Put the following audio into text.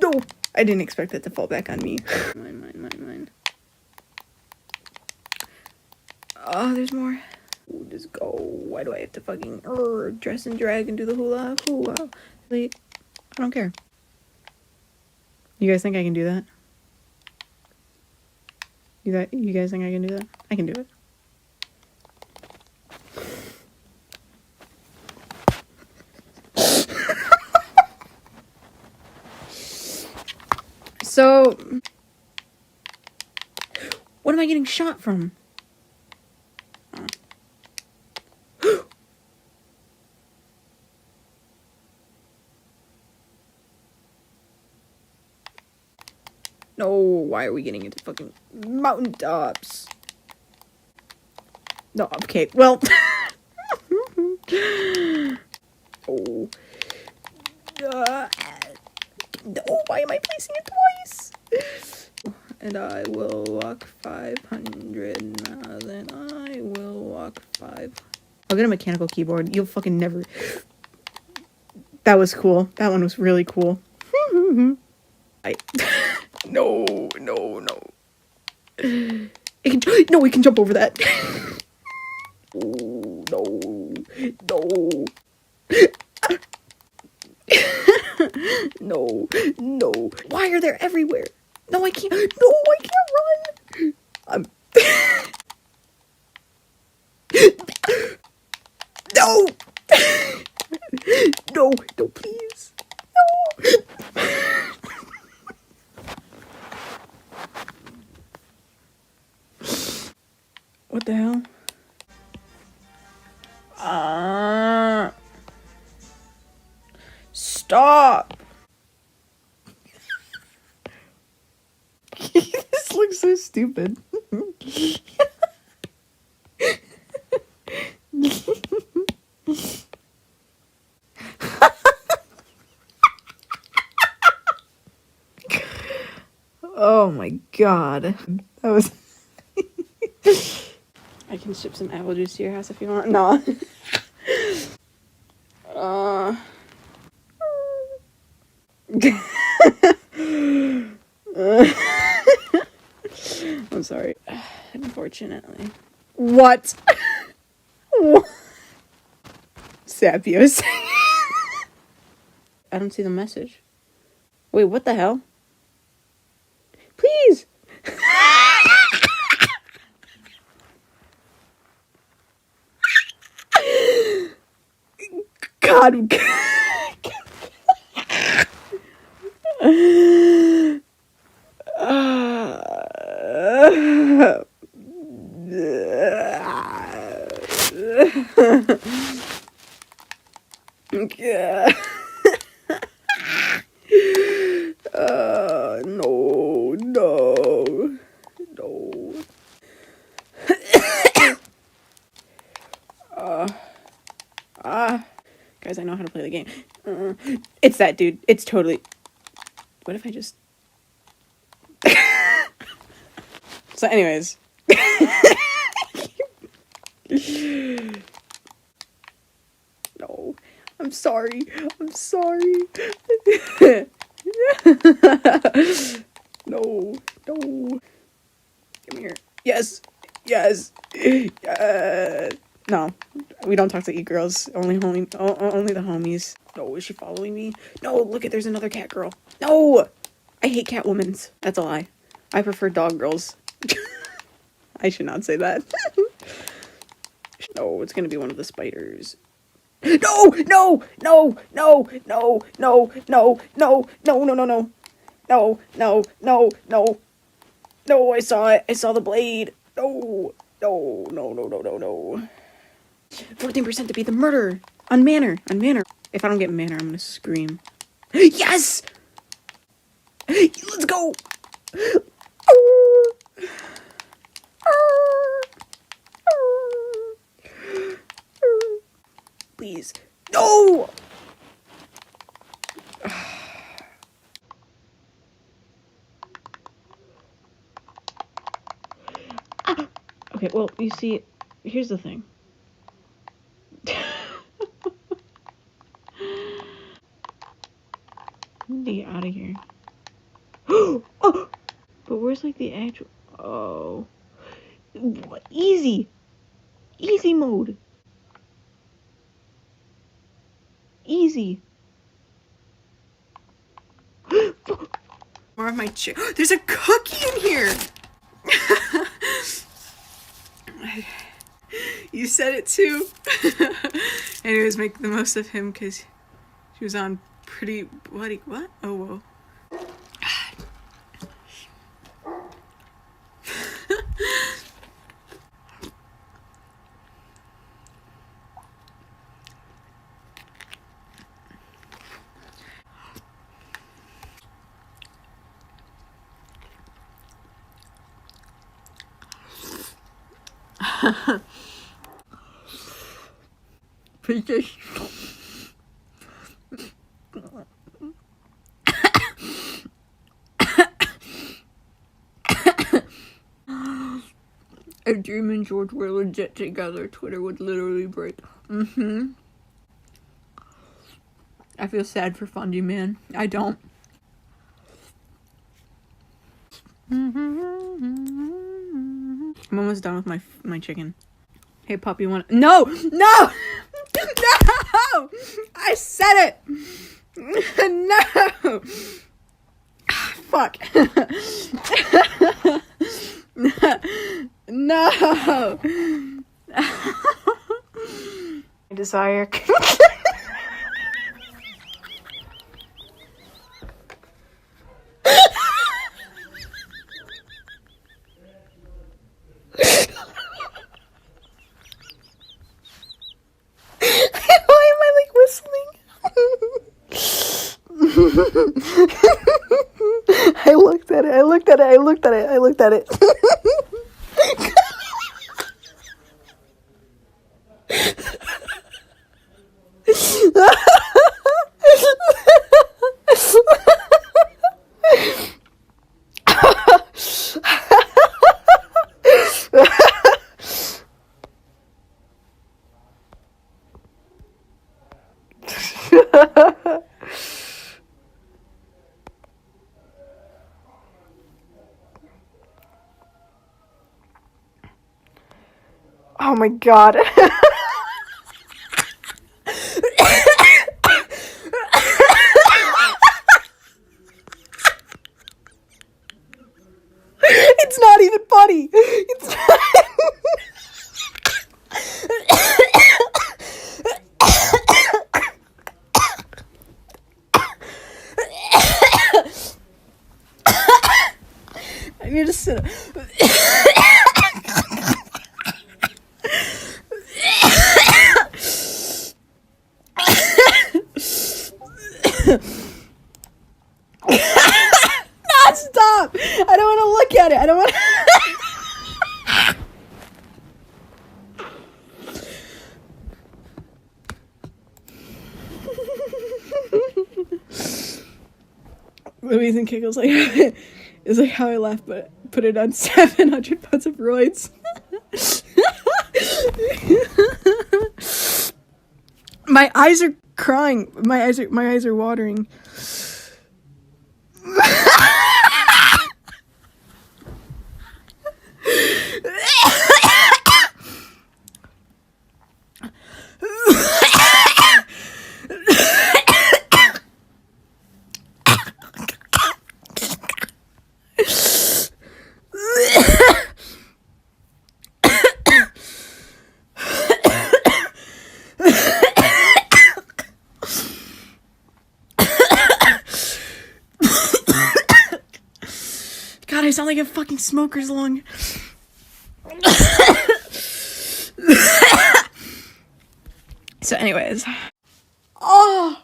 No! I didn't expect that to fall back on me. Mine. Oh, there's more. Ooh, just go. Why do I have to fucking dress and drag and do the hula? Like, I don't care. You guys think I can do that? You guys think I can do that? I can do it. So, what am I getting shot from? No, why are we getting into fucking mountaintops? No, okay, well. Oh. No, why am I placing it twice? And I will walk 500 miles, and I will walk 5. I'll get a mechanical keyboard. You'll fucking never. That was cool. That one was really cool. No. We can jump over that. Oh, no. No. Why are they everywhere? No, I can't. No, I can't run. No. No, please. No. What the hell? Stop. This looks so stupid. Oh my god. That was... I can ship some apple juice to your house if you want. No. I'm sorry. Unfortunately. What? Sapios. I don't see the message. Wait, what the hell? Please! God. No. Guys, I know how to play the game. It's that dude. It's totally... What if I just... So anyways. No. I'm sorry. No. Come here. Yes. No. We don't talk to e-girls. Only the homies. No, is she following me? No, look there's another cat girl. No! I hate Catwomans. That's a lie. I prefer dog girls. I should not say that. No, it's gonna be one of the spiders. No! No, I saw it. I saw the blade. No. 14% to beat the murder. On manor. If I don't get manor, I'm gonna scream. Yes! Let's go! Please. No! Okay, well, you see, here's the thing. need to get out of here. Oh! But where's like the actual... Oh. What? Easy. Easy mode. Easy. More of my there's a cookie in here! You said it too. Anyways, make the most of him because she was on pretty bloody... What? Oh, whoa. If Dream and George were legit together, Twitter would literally break. I feel sad for Fundy Man. I don't. I'm almost done with my chicken. Hey, pup, you want... No! No! No! I said it! No! Fuck. No! Desire. I looked at it. Oh my god. It's not even funny. It's not. I need to sit up. Stop! I don't want to look at it. I don't want to... Louise and Kickle's like is like how I laugh, but put it on 700 pounds of roids. My eyes are crying. My eyes are watering. God, I sound like a fucking smoker's lung. So anyways. Oh!